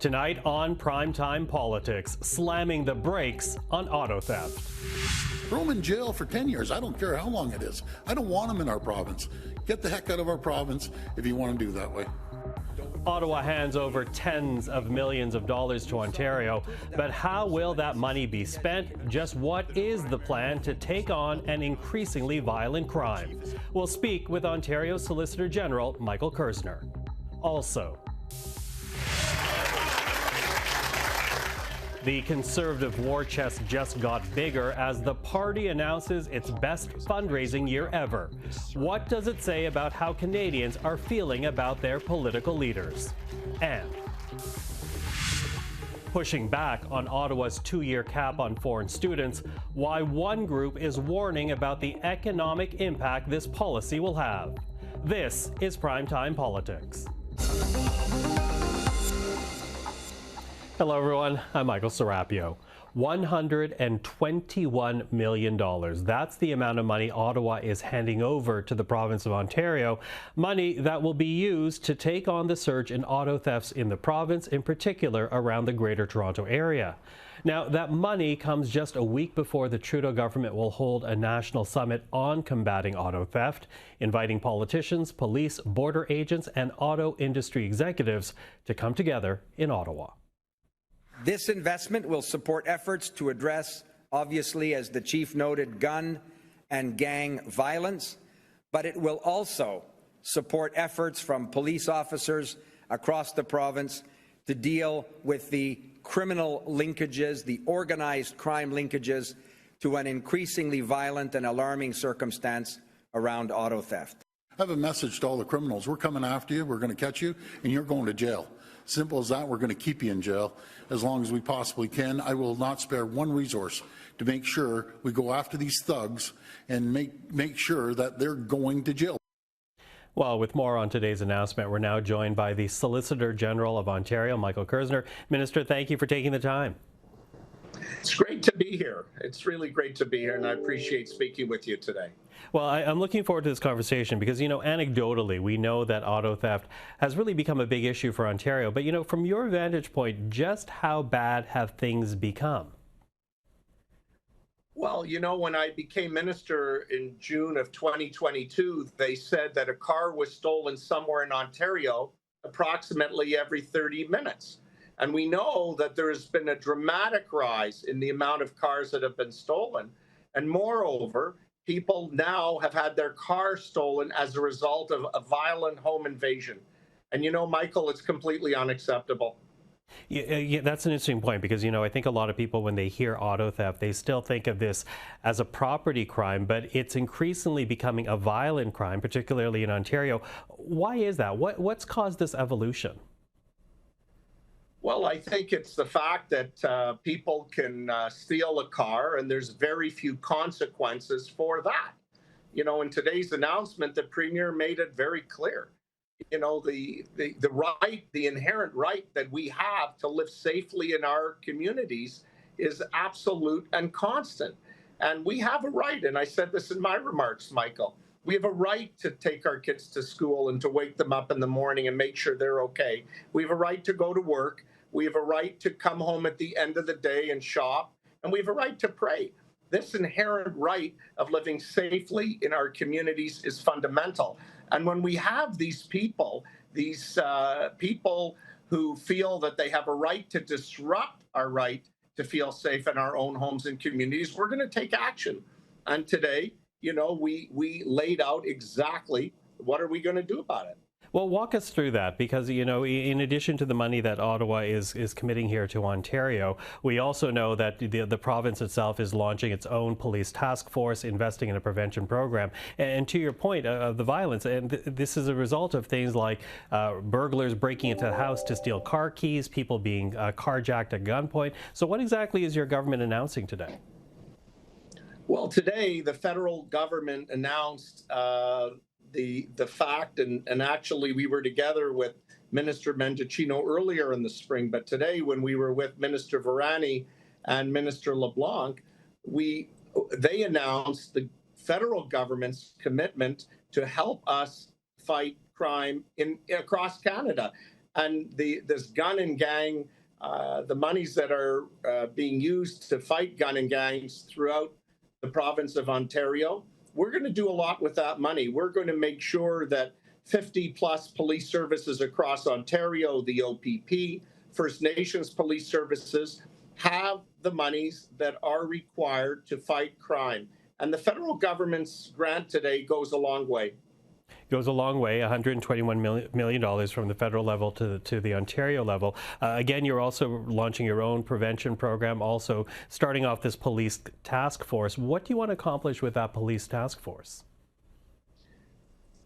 Tonight on Primetime Politics, slamming the brakes on auto theft. Throw them in jail for 10 years. I don't care how long it is. I don't want them in our province. Get the heck out of our province if you want to do that way. Ottawa hands over tens of millions of dollars to Ontario, but how will that money be spent? Just what is the plan to take on an increasingly violent crime? We'll speak with Ontario Solicitor General Michael Kerzner. Also, the Conservative war chest just got bigger as the party announces its best fundraising year ever. What does it say about how Canadians are feeling about their political leaders? And pushing back on Ottawa's two-year cap on foreign students, why one group is warning about the economic impact this policy will have. This is Primetime Politics. Hello, everyone. I'm Michael Serapio. $121 million. That's the amount of money Ottawa is handing over to the province of Ontario, money that will be used to take on the surge in auto thefts in the province, in particular around the Greater Toronto area. Now, that money comes just a week before the Trudeau government will hold a national summit on combating auto theft, inviting politicians, police, border agents, and auto industry executives to come together in Ottawa. This investment will support efforts to address, obviously, as the Chief noted, gun and gang violence, but it will also support efforts from police officers across the province to deal with the criminal linkages, the organized crime linkages to an increasingly violent and alarming circumstance around auto theft. I have a message to all the criminals. We're coming after you, we're going to catch you, and you're going to jail. Simple as that. We're going to keep you in jail as long as we possibly can. I will not spare one resource to make sure we go after these thugs and make sure that they're going to jail. Well, with more on today's announcement, we're now joined by the Solicitor General of Ontario, Michael Kerzner. Minister, thank you for taking the time. It's great to be here. It's really great to be here, and I appreciate speaking with you today. Well, I'm looking forward to this conversation because, anecdotally, we know that auto theft has really become a big issue for Ontario. But, from your vantage point, just how bad have things become? Well, when I became minister in June of 2022, they said that a car was stolen somewhere in Ontario approximately every 30 minutes. And we know that there has been a dramatic rise in the amount of cars that have been stolen. And moreover, people now have had their cars stolen as a result of a violent home invasion. And Michael, it's completely unacceptable. Yeah, that's an interesting point because, I think a lot of people, when they hear auto theft, they still think of this as a property crime, but it's increasingly becoming a violent crime, particularly in Ontario. Why is that? What's caused this evolution? Well, I think it's the fact that people can steal a car and there's very few consequences for that. In today's announcement, the Premier made it very clear. The inherent right that we have to live safely in our communities is absolute and constant. And we have a right, and I said this in my remarks, Michael, we have a right to take our kids to school and to wake them up in the morning and make sure they're okay. We have a right to go to work. We have a right to come home at the end of the day and shop, and we have a right to pray. This inherent right of living safely in our communities is fundamental. And when we have these people who feel that they have a right to disrupt our right to feel safe in our own homes and communities, we're going to take action. And today, we laid out exactly what are we going to do about it. Well, walk us through that because, in addition to the money that Ottawa is committing here to Ontario, we also know that the province itself is launching its own police task force, investing in a prevention program. And to your point of the violence, and this is a result of things like burglars breaking into the house to steal car keys, people being carjacked at gunpoint. So what exactly is your government announcing today? Well, today the federal government announced the fact, and actually we were together with Minister Mendicino earlier in the spring, but today when we were with Minister Virani and Minister LeBlanc, they announced the federal government's commitment to help us fight crime across Canada. And this gun and gang, the monies that are being used to fight gun and gangs throughout the province of Ontario, we're going to do a lot with that money. We're going to make sure that 50 plus police services across Ontario, the OPP, First Nations police services, have the monies that are required to fight crime. And the federal government's grant today goes a long way. Goes a long way, $121 million from the federal level to the Ontario level. Again, you're also launching your own prevention program, also starting off this police task force. What do you want to accomplish with that police task force?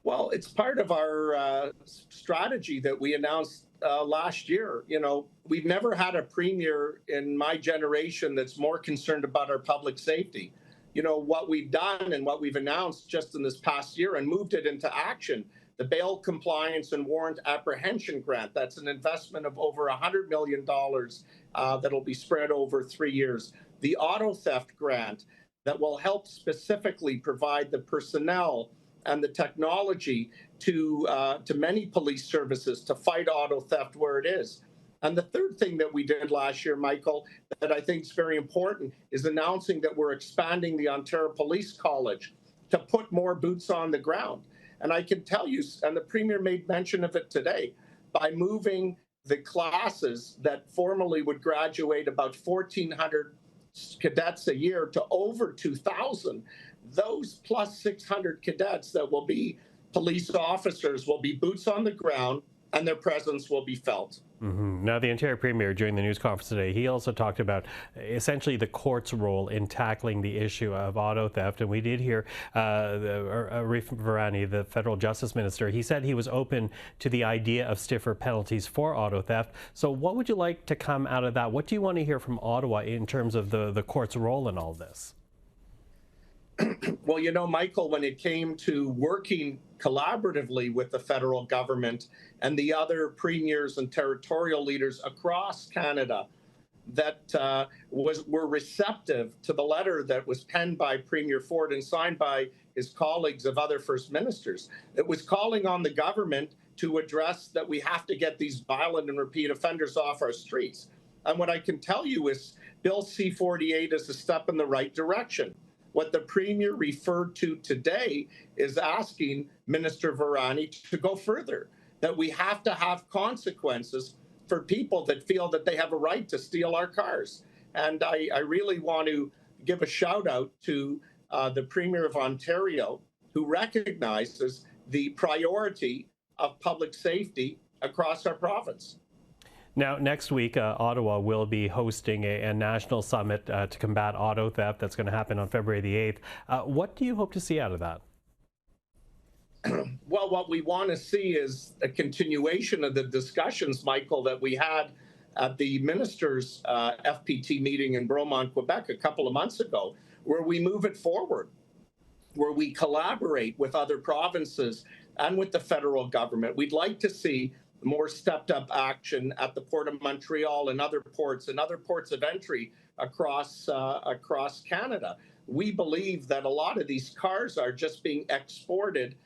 Well, it's part of our strategy that we announced last year. You know, we've never had a premier in my generation that's more concerned about our public safety. You know, what we've done and what we've announced just in this past year and moved it into action, the bail compliance and warrant apprehension grant, that's an investment of over $100 million that'll be spread over 3 years. The auto theft grant that will help specifically provide the personnel and the technology to many police services to fight auto theft where it is. And the third thing that we did last year, Michael, that I think is very important is announcing that we're expanding the Ontario Police College to put more boots on the ground. And I can tell you, and the Premier made mention of it today, by moving the classes that formerly would graduate about 1,400 cadets a year to over 2,000, those plus 600 cadets that will be police officers will be boots on the ground and their presence will be felt. Now, the Ontario Premier, during the news conference today, he also talked about essentially the court's role in tackling the issue of auto theft. And we did hear Éric Grenier, the federal justice minister, he said he was open to the idea of stiffer penalties for auto theft. So what would you like to come out of that? What do you want to hear from Ottawa in terms of the court's role in all this? Well, you know, Michael, when it came to working collaboratively with the federal government and the other premiers and territorial leaders across Canada that were receptive to the letter that was penned by Premier Ford and signed by his colleagues of other First Ministers, it was calling on the government to address that we have to get these violent and repeat offenders off our streets. And what I can tell you is Bill C-48 is a step in the right direction. What the Premier referred to today is asking Minister Varani to go further, that we have to have consequences for people that feel that they have a right to steal our cars. And I really want to give a shout out to the Premier of Ontario, who recognizes the priority of public safety across our province. Now, next week, Ottawa will be hosting a national summit to combat auto theft. That's going to happen on February the 8th. What do you hope to see out of that? Well, what we want to see is a continuation of the discussions, Michael, that we had at the ministers' FPT meeting in Bromont, Quebec a couple of months ago, where we move it forward, where we collaborate with other provinces and with the federal government. We'd like to see more stepped up action at the Port of Montreal and other ports of entry across Canada. We believe that a lot of these cars are just being exported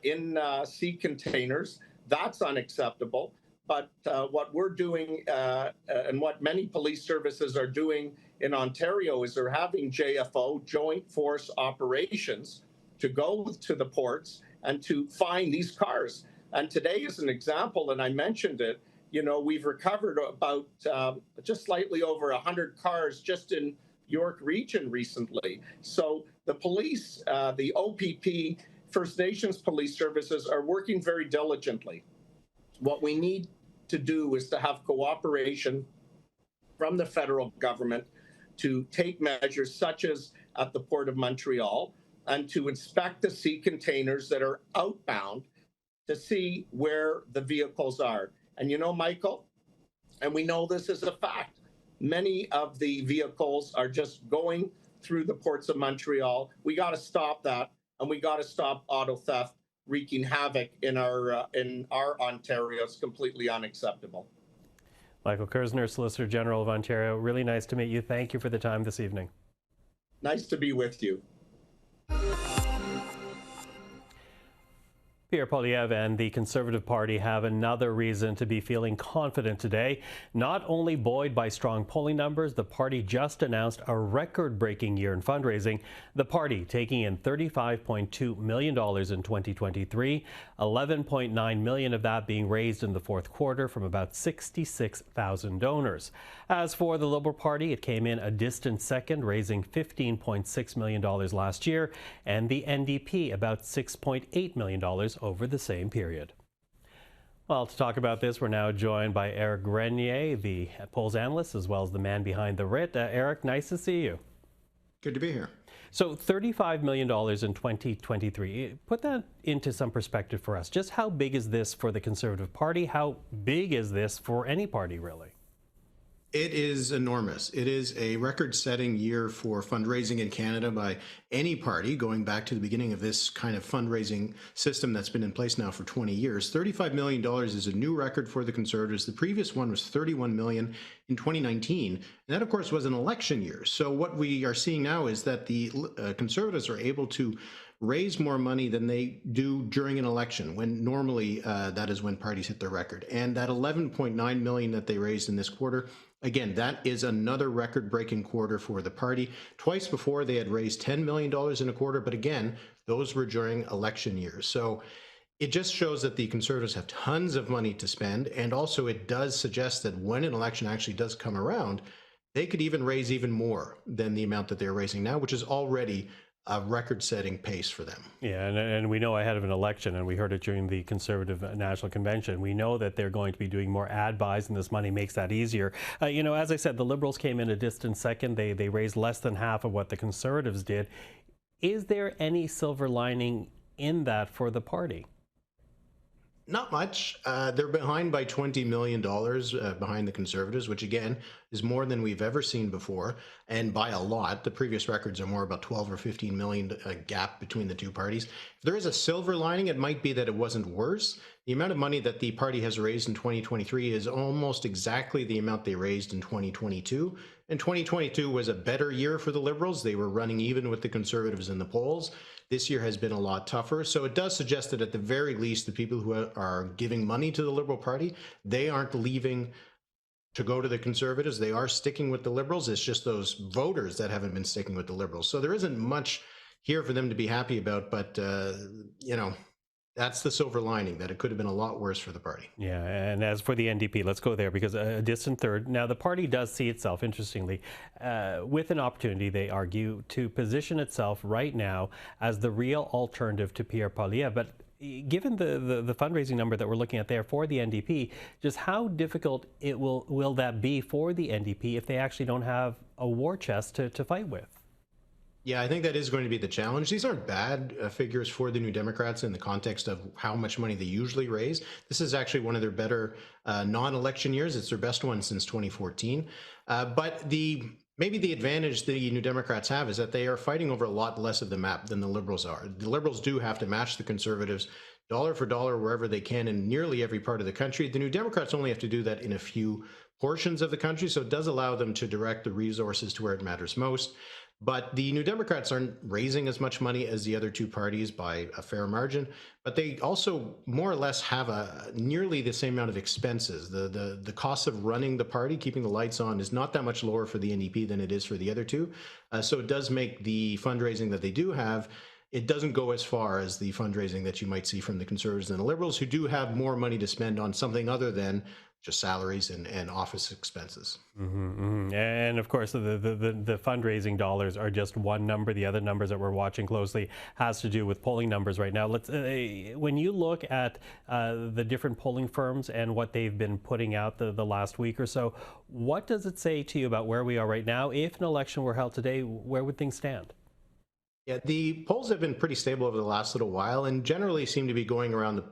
in sea containers. That's unacceptable. But what we're doing and what many police services are doing in Ontario is they're having JFO, Joint Force Operations, to go to the ports and to find these cars. And today is an example, and I mentioned it, you know, we've recovered about just slightly over 100 cars just in York Region recently. So the police, the OPP, First Nations police services are working very diligently. What we need to do is to have cooperation from the federal government to take measures such as at the Port of Montreal and to inspect the sea containers that are outbound to see where the vehicles are. And you know, Michael, and we know this is a fact, many of the vehicles are just going through the ports of Montreal. We got to stop that, and we got to stop auto theft wreaking havoc in our Ontario. It's completely unacceptable. Michael Kerzner, Solicitor General of Ontario, really nice to meet you. Thank you for the time this evening. Nice to be with you. Pierre Poilievre and the Conservative Party have another reason to be feeling confident today. Not only buoyed by strong polling numbers, the party just announced a record-breaking year in fundraising. The party taking in $35.2 million in 2023, $11.9 million of that being raised in the fourth quarter from about 66,000 donors. As for the Liberal Party, it came in a distant second, raising $15.6 million last year, and the NDP about $6.8 million over the same period. Well, to talk about this, we're now joined by Éric Grenier, the polls analyst, as well as the man behind the Writ. Éric, nice to see you. Good to be here. So $35 million in 2023. Put that into some perspective for us. Just how big is this for the Conservative Party? How big is this for any party, really? It is enormous. It is a record-setting year for fundraising in Canada by any party, going back to the beginning of this kind of fundraising system that's been in place now for 20 years. $35 million is a new record for the Conservatives. The previous one was $31 million in 2019, and that, of course, was an election year. So what we are seeing now is that the Conservatives are able to raise more money than they do during an election, when normally that is when parties hit their record. And that $11.9 million that they raised in this quarter, again, that is another record-breaking quarter for the party. Twice before, they had raised $10 million in a quarter, but again, those were during election years. So it just shows that the Conservatives have tons of money to spend, and also it does suggest that when an election actually does come around, they could even raise even more than the amount that they're raising now, which is already a record-setting pace for them. Yeah, and we know ahead of an election, and we heard it during the Conservative National Convention, we know that they're going to be doing more ad buys, and this money makes that easier. You know, as I said, the Liberals came in a distant second. They raised less than half of what the Conservatives did. Is there any silver lining in that for the party? Not much. They're behind by $20 million behind the Conservatives, which again is more than we've ever seen before, and by a lot. The previous records are more about 12 or 15 million gap between the two parties. If there is a silver lining, it might be that it wasn't worse. The amount of money that the party has raised in 2023 is almost exactly the amount they raised in 2022. And 2022 was a better year for the Liberals. They were running even with the Conservatives in the polls. This year has been a lot tougher. So it does suggest that at the very least, the people who are giving money to the Liberal Party, they aren't leaving to go to the Conservatives. They are sticking with the Liberals. It's just those voters that haven't been sticking with the Liberals. So there isn't much here for them to be happy about, but, you know, that's the silver lining, that it could have been a lot worse for the party. Yeah, and as for the NDP, let's go there, because a distant third. Now, the party does see itself, interestingly, with an opportunity, they argue, to position itself right now as the real alternative to Pierre Poilievre. But given the fundraising number that we're looking at there for the NDP, just how difficult will that be for the NDP if they actually don't have a war chest to fight with? Yeah, I think that is going to be the challenge. These aren't bad figures for the New Democrats in the context of how much money they usually raise. This is actually one of their better non-election years. It's their best one since 2014. But maybe the advantage the New Democrats have is that they are fighting over a lot less of the map than the Liberals are. The Liberals do have to match the Conservatives dollar for dollar wherever they can in nearly every part of the country. The New Democrats only have to do that in a few portions of the country, so it does allow them to direct the resources to where it matters most. But the New Democrats aren't raising as much money as the other two parties by a fair margin, but they also more or less have nearly the same amount of expenses. The cost of running the party, keeping the lights on, is not that much lower for the NDP than it is for the other two. So it does make the fundraising that they do have, it doesn't go as far as the fundraising that you might see from the Conservatives and the Liberals, who do have more money to spend on something other than just salaries and office expenses. And of course, the fundraising dollars are just one number. The other numbers that we're watching closely has to do with polling numbers right now. When you look at the different polling firms and what they've been putting out the last week or so, what does it say to you about where we are right now? If an election were held today, where would things stand? Yeah, the polls have been pretty stable over the last little while and generally seem to be going around the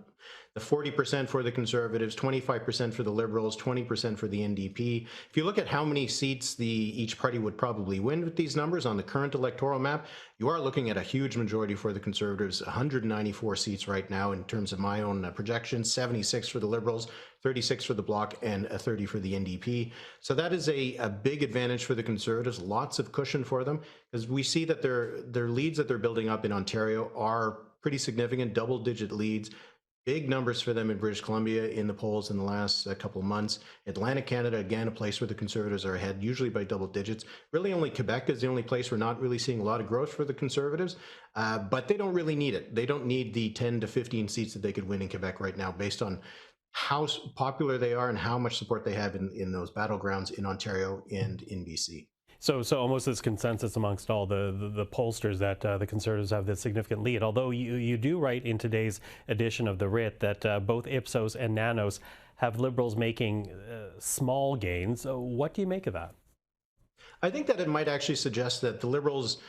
40% for the Conservatives, 25% for the Liberals, 20% for the NDP. If you look at how many seats each party would probably win with these numbers on the current electoral map, you are looking at a huge majority for the Conservatives, 194 seats right now in terms of my own projections, 76 for the Liberals, 36 for the Bloc, and 30 for the NDP. So that is a big advantage for the Conservatives, lots of cushion for them, because we see that their leads that they're building up in Ontario are pretty significant double-digit leads. Big numbers for them in British Columbia in the polls in the last couple of months. Atlantic Canada, again, a place where the Conservatives are ahead, usually by double digits. Really only Quebec is the only place we're not really seeing a lot of growth for the Conservatives, but they don't really need it. They don't need the 10 to 15 seats that they could win in Quebec right now based on how popular they are and how much support they have in those battlegrounds in Ontario and in BC. So almost this consensus amongst all the pollsters that the Conservatives have this significant lead. Although you do write in today's edition of the Writ that both Ipsos and Nanos have Liberals making small gains. What do you make of that? I think that it might actually suggest that the Liberals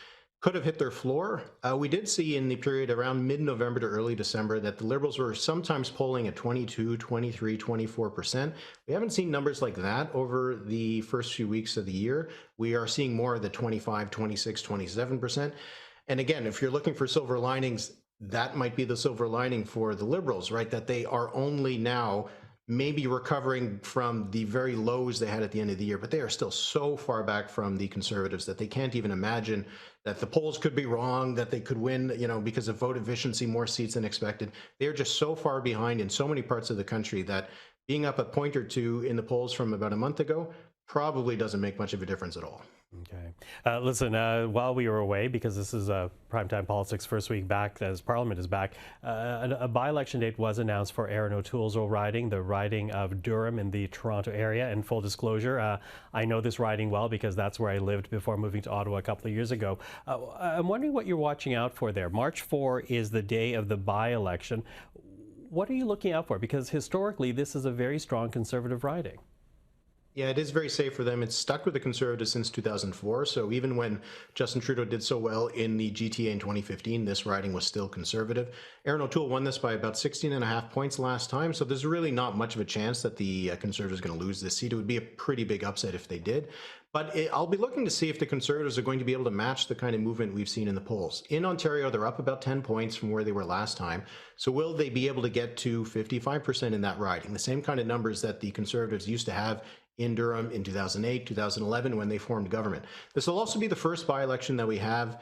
could have hit their floor. We did see in the period around mid-November to early December that the Liberals were sometimes polling at 22, 23, 24%. We haven't seen numbers like that over the first few weeks of the year. We are seeing more of the 25, 26, 27%. And again, if you're looking for silver linings, that might be the silver lining for the Liberals, right? That they are only now maybe recovering from the very lows they had at the end of the year, but they are still so far back from the Conservatives that they can't even imagine that the polls could be wrong, that they could win, because of vote efficiency, more seats than expected. They're just so far behind in so many parts of the country that being up a point or two in the polls from about a month ago probably doesn't make much of a difference at all. Okay. Listen, while we were away, because this is Primetime Politics first week back as Parliament is back, a by-election date was announced for Erin O'Toole's riding, the riding of Durham in the Toronto area. And full disclosure, I know this riding well because that's where I lived before moving to Ottawa a couple of years ago. I'm wondering what you're watching out for there. March 4 is the day of the by-election. What are you looking out for? Because historically, this is a very strong Conservative riding. Yeah, it is very safe for them. It's stuck with the Conservatives since 2004. So even when Justin Trudeau did so well in the GTA in 2015, this riding was still Conservative. Erin O'Toole won this by about 16.5 points last time. So there's really not much of a chance that the Conservatives are going to lose this seat. It would be a pretty big upset if they did. But I'll be looking to see if the Conservatives are going to be able to match the kind of movement we've seen in the polls. In Ontario, they're up about 10 points from where they were last time. So will they be able to get to 55% in that riding? The same kind of numbers that the Conservatives used to have in Durham in 2008, 2011, when they formed government. This will also be the first by-election that we have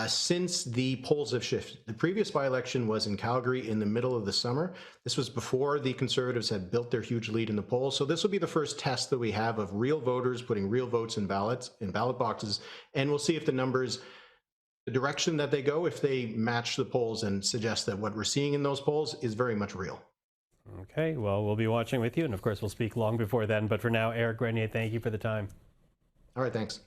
since the polls have shifted. The previous by-election was in Calgary in the middle of the summer. This was before the Conservatives had built their huge lead in the polls. So this will be the first test that we have of real voters putting real votes in ballot boxes. And we'll see if the numbers, the direction that they go, if they match the polls and suggest that what we're seeing in those polls is very much real. Okay, well, we'll be watching with you, and of course, we'll speak long before then. But for now, Éric Grenier, thank you for the time. All right, thanks.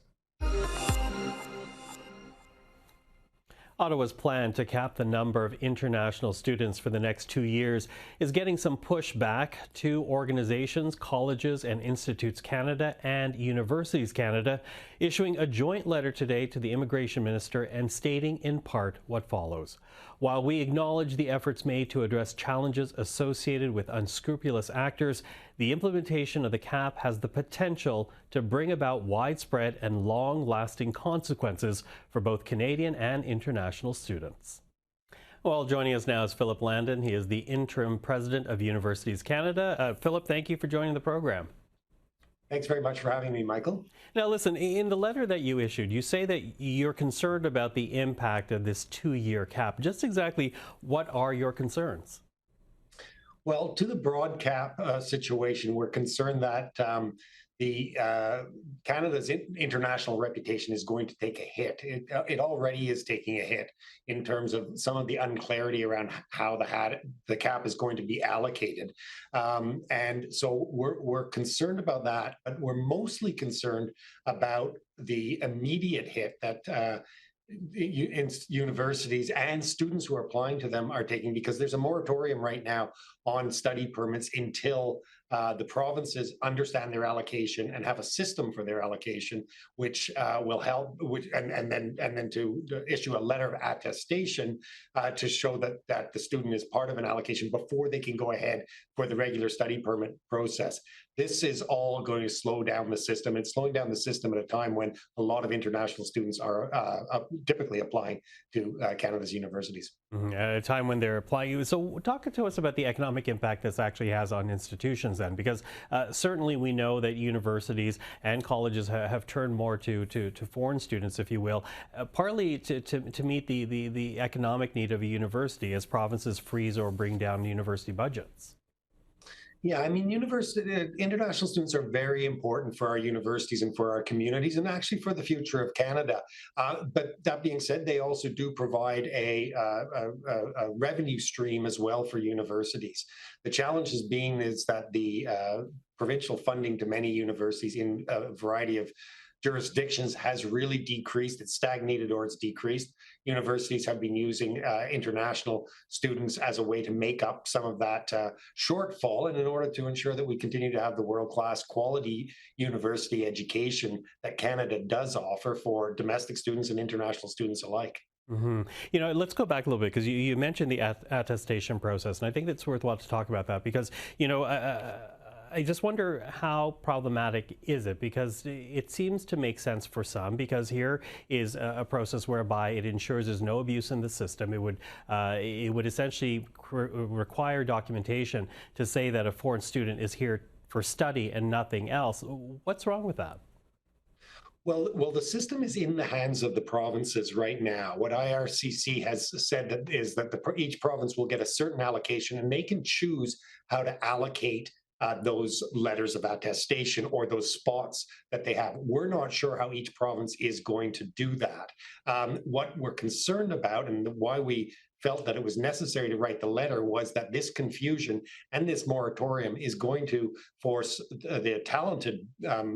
Ottawa's plan to cap the number of international students for the next 2 years is getting some pushback. Two organizations, Colleges and Institutes Canada and Universities Canada, issuing a joint letter today to the Immigration Minister and stating in part what follows. While we acknowledge the efforts made to address challenges associated with unscrupulous actors, the implementation of the cap has the potential to bring about widespread and long-lasting consequences for both Canadian and international students. Well, joining us now is Philip Landon. He is the interim president of Universities Canada. Philip, thank you for joining the program. Thanks very much for having me, Michael. Now, listen, in the letter that you issued, you say that you're concerned about the impact of this 2-year cap. Just exactly what are your concerns? Well, to the broad cap situation, we're concerned that Canada's international reputation is going to take a hit. It already is taking a hit in terms of some of the unclarity around how the cap is going to be allocated. And so we're concerned about that, but we're mostly concerned about the immediate hit that universities and students who are applying to them are taking, because there's a moratorium right now on study permits until the provinces understand their allocation and have a system for their allocation, which will help, and then to issue a letter of attestation to show that the student is part of an allocation before they can go ahead for the regular study permit process. This is all going to slow down the system. It's slowing down the system at a time when a lot of international students are typically applying to Canada's universities. At a time when they're applying. So talk to us about the economic impact this actually has on institutions then, because certainly we know that universities and colleges have turned more to foreign students, if you will, partly to meet the economic need of a university as provinces freeze or bring down university budgets. Yeah, I mean, international students are very important for our universities and for our communities, and actually for the future of Canada. But that being said, they also do provide a revenue stream as well for universities. The challenge is that the provincial funding to many universities in a variety of jurisdictions has really decreased. It's stagnated or it's decreased. Universities have been using international students as a way to make up some of that shortfall, and in order to ensure that we continue to have the world-class quality university education that Canada does offer for domestic students and international students alike. You know, let's go back a little bit because you mentioned the attestation process, and I think it's worthwhile to talk about that because, you know, I just wonder how problematic is it, because it seems to make sense for some, because here is a process whereby it ensures there's no abuse in the system. It would essentially require documentation to say that a foreign student is here for study and nothing else. What's wrong with that? Well, the system is in the hands of the provinces right now. What IRCC has said is that each province will get a certain allocation, and they can choose how to allocate those letters of attestation or those spots that they have. We're not sure how each province is going to do that. What we're concerned about, and why we felt that it was necessary to write the letter, was that this confusion and this moratorium is going to force the talented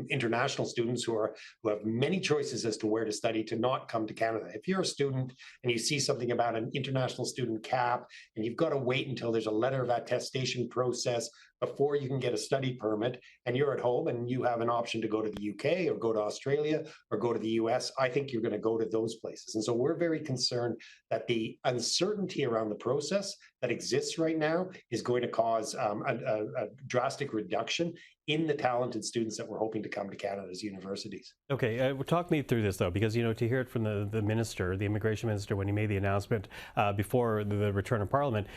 international students who have many choices as to where to study to not come to Canada. If you're a student and you see something about an international student cap and you've got to wait until there's a letter of attestation process before you can get a study permit, and you're at home and you have an option to go to the UK or go to Australia or go to the US, I think you're going to go to those places. And so we're very concerned that the uncertainty around the process that exists right now is going to cause a drastic reduction in the talented students that we're hoping to come to Canada's universities. Okay, talk me through this though, because you know, to hear it from the minister, the immigration minister, when he made the announcement before the return of Parliament,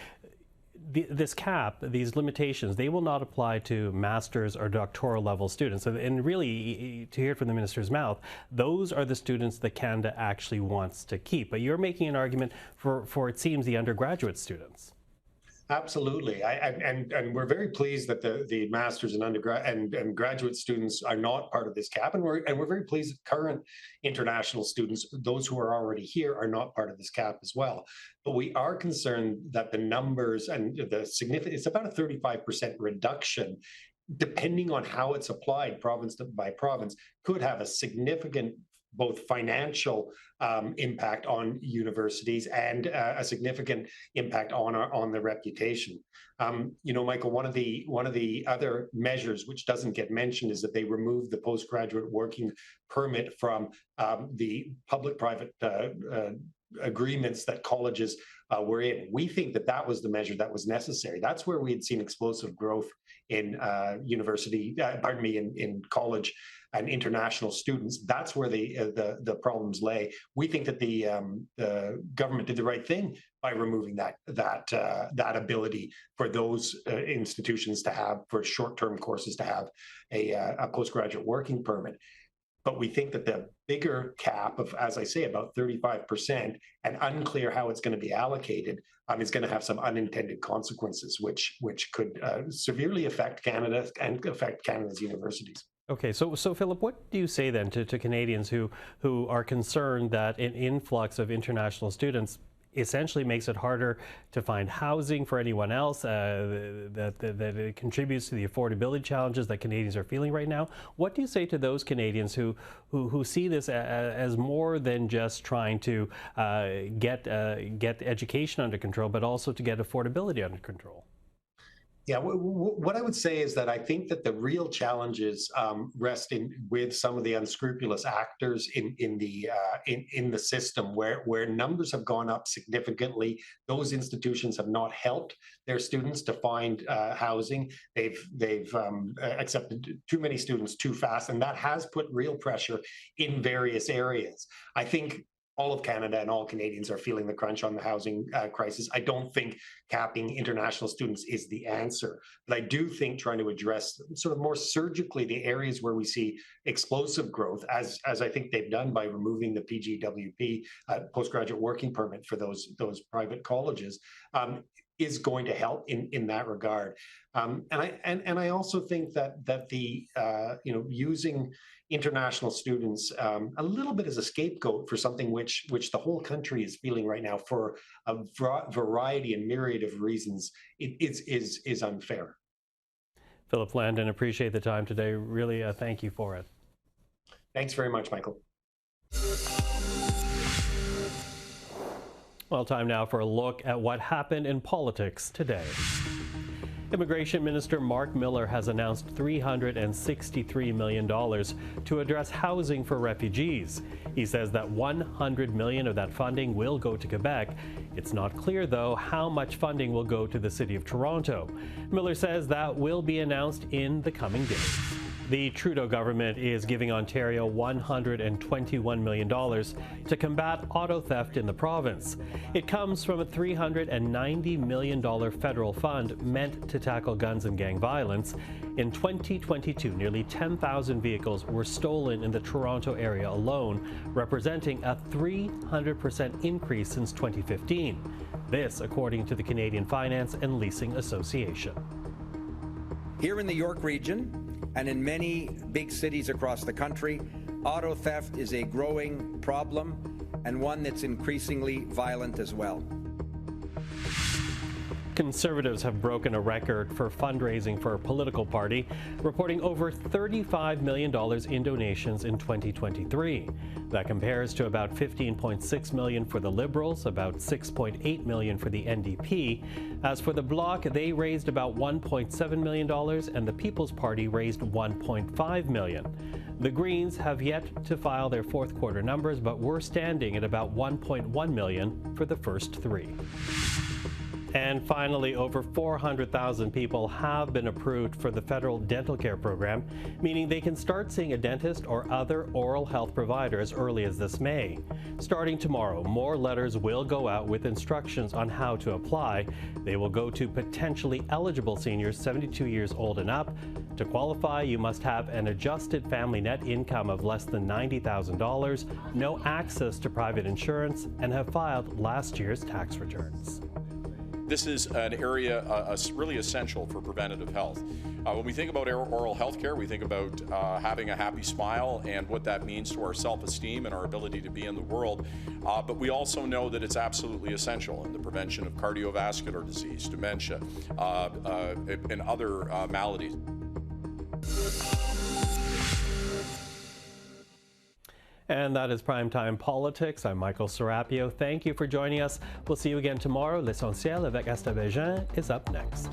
this cap, these limitations, they will not apply to master's or doctoral level students. And really, to hear it from the minister's mouth, those are the students that Canada actually wants to keep. But you're making an argument for it seems, the undergraduate students. Absolutely, and we're very pleased that the masters and undergrad and graduate students are not part of this cap, and we're very pleased that current international students, those who are already here, are not part of this cap as well. But we are concerned that the numbers and the significant, it's about a 35% reduction, depending on how it's applied province by province, could have a significant both financial impact on universities and a significant impact on their reputation. You know, Michael, one of the other measures which doesn't get mentioned is that they removed the postgraduate working permit from the public-private agreements that colleges were in. We think that was the measure that was necessary. That's where we had seen explosive growth in in college and international students. That's where the problems lay. We think that the government did the right thing by removing that ability for those institutions to have, for short-term courses to have a postgraduate working permit. But we think that the bigger cap of, as I say, about 35% and unclear how it's going to be allocated is going to have some unintended consequences, which could severely affect Canada and affect Canada's universities. Okay, so Philip, what do you say then to Canadians who are concerned that an influx of international students essentially makes it harder to find housing for anyone else, that it contributes to the affordability challenges that Canadians are feeling right now? What do you say to those Canadians who see this as more than just trying to get education under control, but also to get affordability under control? Yeah, what I would say is that I think that the real challenges rest with some of the unscrupulous actors in the system, where numbers have gone up significantly. Those institutions have not helped their students to find housing. They've accepted too many students too fast, and that has put real pressure in various areas. I think all of Canada and all Canadians are feeling the crunch on the housing crisis. I don't think capping international students is the answer, but I do think trying to address sort of more surgically the areas where we see explosive growth, as I think they've done by removing the PGWP, postgraduate working permit for those private colleges, is going to help in that regard. And I also think that the using international students a little bit as a scapegoat for something which the whole country is feeling right now for a variety and myriad of reasons is unfair. Philip Landon, appreciate the time today. Really, thank you for it. Thanks very much, Michael. Well, time now for a look at what happened in politics today. Immigration Minister Mark Miller has announced $363 million to address housing for refugees. He says that $100 million of that funding will go to Quebec. It's not clear, though, how much funding will go to the City of Toronto. Miller says that will be announced in the coming days. The Trudeau government is giving Ontario $121 million to combat auto theft in the province. It comes from a $390 million federal fund meant to tackle guns and gang violence. In 2022, nearly 10,000 vehicles were stolen in the Toronto area alone, representing a 300% increase since 2015. This, according to the Canadian Finance and Leasing Association. Here in the York region, and in many big cities across the country, auto theft is a growing problem and one that's increasingly violent as well. Conservatives have broken a record for fundraising for a political party, reporting over $35 million in donations in 2023. That compares to about $15.6 million for the Liberals, about $6.8 million for the NDP. As for the Bloc, they raised about $1.7 million, and the People's Party raised $1.5 million. The Greens have yet to file their fourth quarter numbers, but were standing at about $1.1 million for the first three. And finally, over 400,000 people have been approved for the federal dental care program, meaning they can start seeing a dentist or other oral health provider as early as this May. Starting tomorrow, more letters will go out with instructions on how to apply. They will go to potentially eligible seniors 72 years old and up. To qualify, you must have an adjusted family net income of less than $90,000, no access to private insurance, and have filed last year's tax returns. This is an area really essential for preventative health. When we think about oral health care, we think about having a happy smile and what that means to our self-esteem and our ability to be in the world. But we also know that it's absolutely essential in the prevention of cardiovascular disease, dementia, and other maladies. And that is Primetime Politics. I'm Michael Serapio. Thank you for joining us. We'll see you again tomorrow. L'Essentiel avec Asta Bégin is up next.